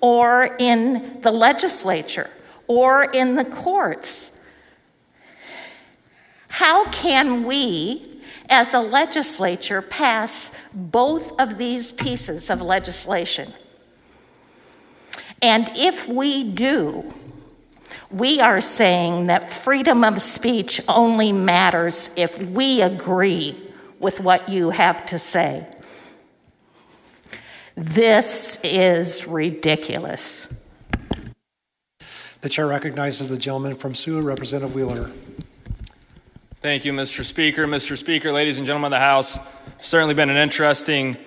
or in the legislature or in the courts. How can we, as a legislature, pass both of these pieces of legislation? And if we do, we are saying that freedom of speech only matters if we agree with what you have to say. This is ridiculous. The chair recognizes the gentleman from Sioux, Representative Wheeler. Thank you, Mr. Speaker. Mr. Speaker, ladies and gentlemen of the House, it's certainly been an interesting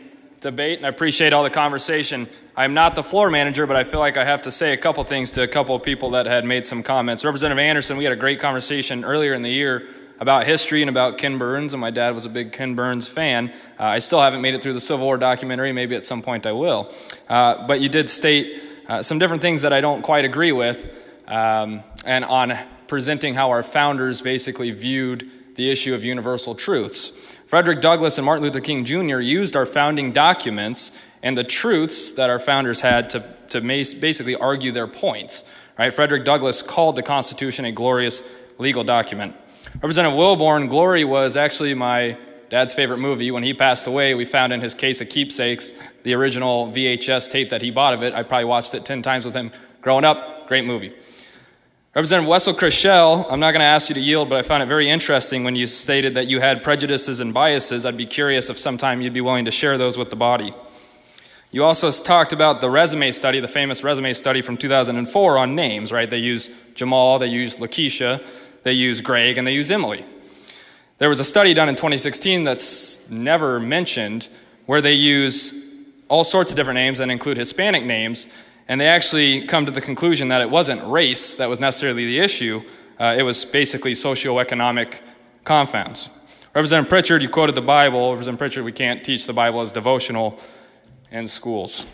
debate, and I appreciate all the conversation. I'm not the floor manager, but I feel like I have to say a couple things to a couple of people that had made some comments. Representative Anderson, we had a great conversation earlier in the year about history and about Ken Burns, and my dad was a big Ken Burns fan. I still haven't made it through the Civil War documentary. Maybe at some point I will. But you did state some different things that I don't quite agree with, and on presenting how our founders basically viewed the issue of universal truths. Frederick Douglass and Martin Luther King Jr. used our founding documents and the truths that our founders had to basically argue their points. Right? Frederick Douglass called the Constitution a glorious legal document. Representative Wilborn, Glory was actually my dad's favorite movie. When he passed away, we found in his case of keepsakes the original VHS tape that he bought of it. I probably watched it 10 times with him growing up. Great movie. Representative Wessel Krischel, I'm not going to ask you to yield, but I found it very interesting when you stated that you had prejudices and biases. I'd be curious if sometime you'd be willing to share those with the body. You also talked about the resume study, the famous resume study from 2004 on names, right? They use Jamal, they use Lakeisha, they use Greg, and they use Emily. There was a study done in 2016 that's never mentioned where they use all sorts of different names and include Hispanic names, and they actually come to the conclusion that it wasn't race that was necessarily the issue. It was basically socioeconomic confounds. Representative Pritchard, you quoted the Bible. Representative Pritchard, we can't teach the Bible as devotional in schools.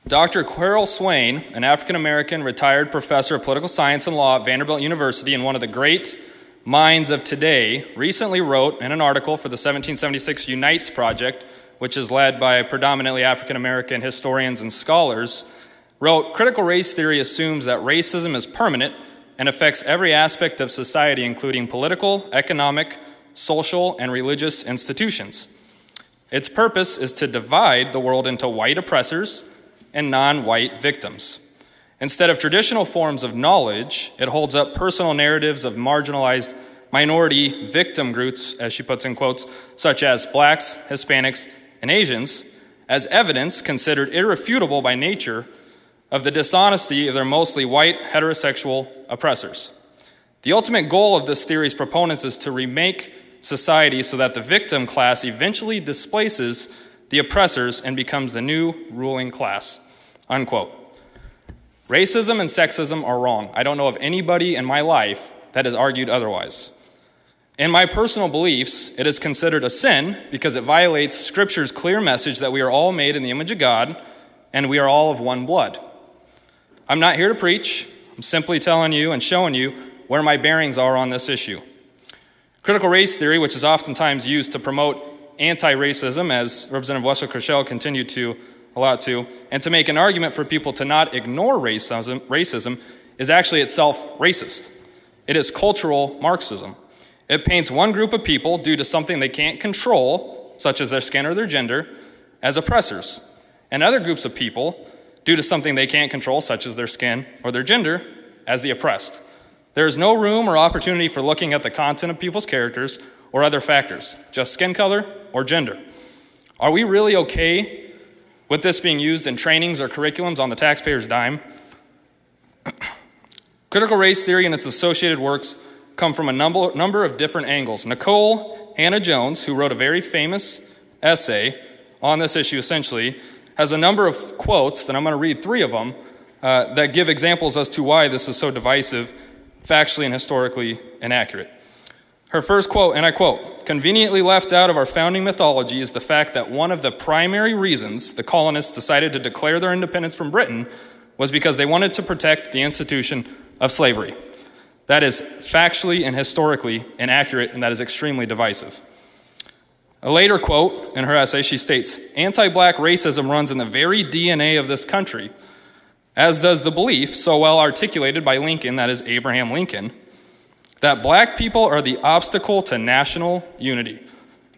Dr. Quirrell Swain, an African-American retired professor of political science and law at Vanderbilt University and one of the great minds of today, recently wrote in an article for the 1776 Unites Project, which is led by predominantly African-American historians and scholars, wrote, "Critical race theory assumes that racism is permanent and affects every aspect of society, including political, economic, social, and religious institutions. Its purpose is to divide the world into white oppressors and non-white victims. Instead of traditional forms of knowledge, it holds up personal narratives of marginalized minority victim groups, as she puts in quotes, such as blacks, Hispanics, and Asians, as evidence considered irrefutable by nature of the dishonesty of their mostly white heterosexual oppressors. The ultimate goal of this theory's proponents is to remake society so that the victim class eventually displaces the oppressors and becomes the new ruling class," unquote. Racism and sexism are wrong. I don't know of anybody in my life that has argued otherwise. In my personal beliefs, it is considered a sin because it violates Scripture's clear message that we are all made in the image of God and we are all of one blood. I'm not here to preach. I'm simply telling you and showing you where my bearings are on this issue. Critical race theory, which is oftentimes used to promote anti-racism, as Representative Wessel Krischel continued to allow to, and to make an argument for people to not ignore racism, is actually itself racist. It is cultural Marxism. It paints one group of people due to something they can't control, such as their skin or their gender, as oppressors, and other groups of people, due to something they can't control, such as their skin or their gender, as the oppressed. There is no room or opportunity for looking at the content of people's characters or other factors, just skin color or gender. Are we really okay with this being used in trainings or curriculums on the taxpayer's dime? Critical race theory and its associated works come from a number of different angles. Nicole Hannah-Jones, who wrote a very famous essay on this issue essentially, has a number of quotes, and I'm going to read 3 of them, that give examples as to why this is so divisive, factually and historically inaccurate. Her first quote, and I quote, "Conveniently left out of our founding mythology is the fact that one of the primary reasons the colonists decided to declare their independence from Britain was because they wanted to protect the institution of slavery. That is factually and historically inaccurate, and that is extremely divisive." A later quote in her essay, she states, "Anti-black racism runs in the very DNA of this country, as does the belief, so well articulated by Lincoln, that is Abraham Lincoln, that black people are the obstacle to national unity,"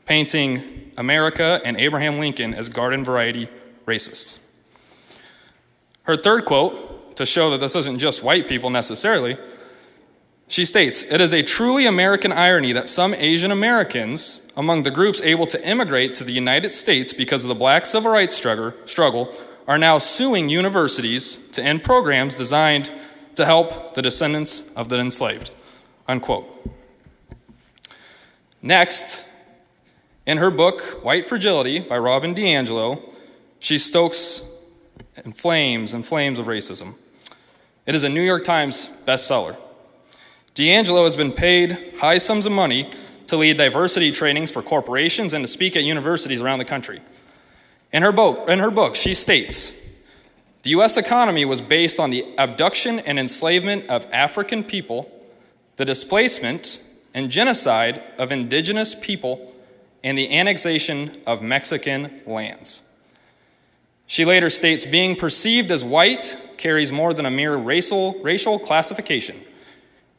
painting America and Abraham Lincoln as garden variety racists. Her third quote, to show that this isn't just white people necessarily, she states, "It is a truly American irony that some Asian Americans among the groups able to immigrate to the United States because of the black civil rights struggle are now suing universities to end programs designed to help the descendants of the enslaved," unquote. Next, in her book, White Fragility by Robin DiAngelo, she stokes flames of racism. It is a New York Times bestseller. DiAngelo has been paid high sums of money to lead diversity trainings for corporations and to speak at universities around the country. In her book, she states, "The U.S. economy was based on the abduction and enslavement of African people, the displacement and genocide of indigenous people, and the annexation of Mexican lands." She later states, "Being perceived as white carries more than a mere racial classification.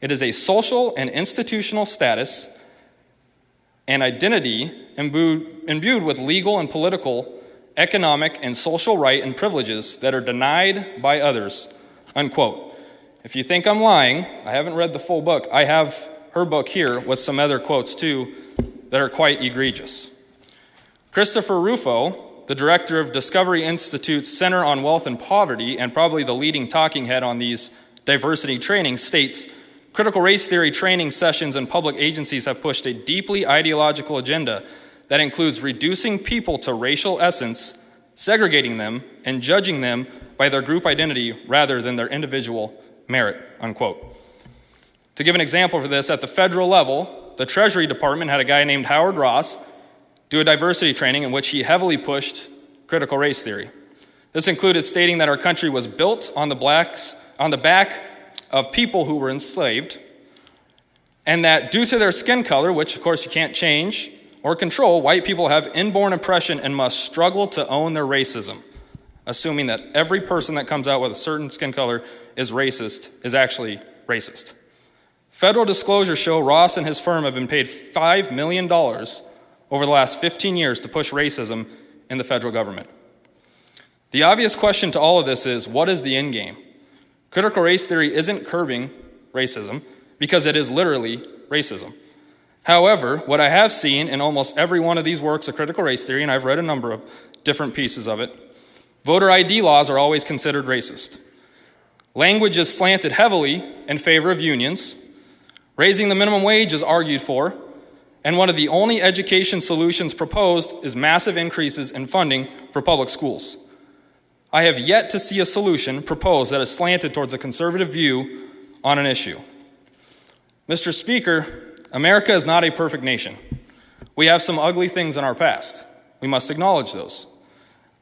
It is a social and institutional status and identity imbued with legal and political, economic and social right and privileges that are denied by others," unquote. If you think I'm lying, I haven't read the full book. I have her book here with some other quotes too that are quite egregious. Christopher Rufo, the director of Discovery Institute's Center on Wealth and Poverty, and probably the leading talking head on these diversity trainings, states, "Critical race theory training sessions in public agencies have pushed a deeply ideological agenda that includes reducing people to racial essence, segregating them, and judging them by their group identity rather than their individual merit," unquote. To give an example for this, at the federal level, the Treasury Department had a guy named Howard Ross do a diversity training in which he heavily pushed critical race theory. This included stating that our country was built on the back of people who were enslaved, and that due to their skin color, which of course you can't change or control, white people have inborn oppression and must struggle to own their racism, assuming that every person that comes out with a certain skin color is actually racist. Federal disclosures show Ross and his firm have been paid $5 million over the last 15 years to push racism in the federal government. The obvious question to all of this is, what is the end game? Critical race theory isn't curbing racism because it is literally racism. However, what I have seen in almost every one of these works of critical race theory, and I've read a number of different pieces of it, voter ID laws are always considered racist. Language is slanted heavily in favor of unions. Raising the minimum wage is argued for, and one of the only education solutions proposed is massive increases in funding for public schools. I have yet to see a solution proposed that is slanted towards a conservative view on an issue. Mr. Speaker, America is not a perfect nation. We have some ugly things in our past. We must acknowledge those.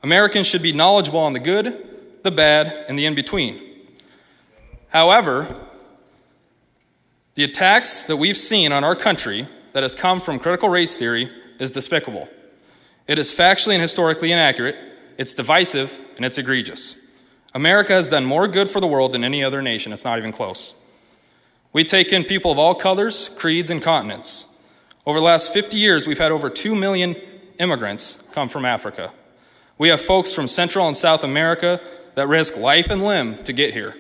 Americans should be knowledgeable on the good, the bad, and the in-between. However, the attacks that we've seen on our country that has come from critical race theory is despicable. It is factually and historically inaccurate, it's divisive, and it's egregious. America has done more good for the world than any other nation. It's not even close. We take in people of all colors, creeds, and continents. Over the last 50 years, we've had over 2 million immigrants come from Africa. We have folks from Central and South America that risk life and limb to get here.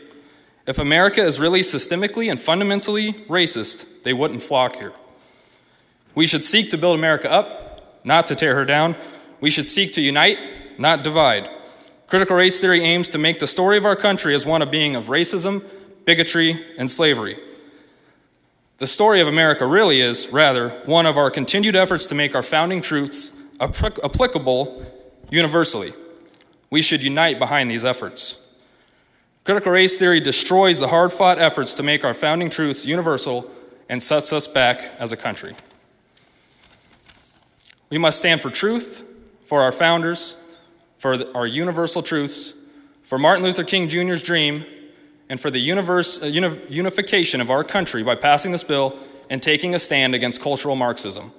If America is really systemically and fundamentally racist, they wouldn't flock here. We should seek to build America up, not to tear her down. We should seek to unite, not divide. Critical race theory aims to make the story of our country as one of being of racism, bigotry, and slavery. The story of America really is, rather, one of our continued efforts to make our founding truths applicable universally. We should unite behind these efforts. Critical race theory destroys the hard-fought efforts to make our founding truths universal and sets us back as a country. We must stand for truth, for our founders, for our universal truths, for Martin Luther King Jr.'s dream, and for the unification of our country by passing this bill and taking a stand against cultural Marxism.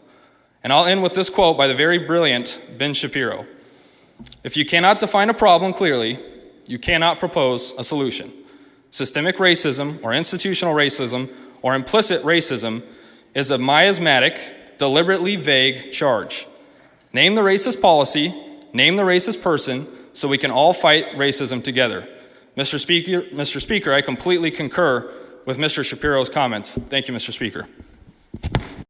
And I'll end with this quote by the very brilliant Ben Shapiro. If you cannot define a problem clearly, you cannot propose a solution. Systemic racism or institutional racism or implicit racism is a miasmatic, deliberately vague charge. Name the racist policy, name the racist person, so we can all fight racism together. Mr. Speaker, I completely concur with Mr. Shapiro's comments. Thank you, Mr. Speaker.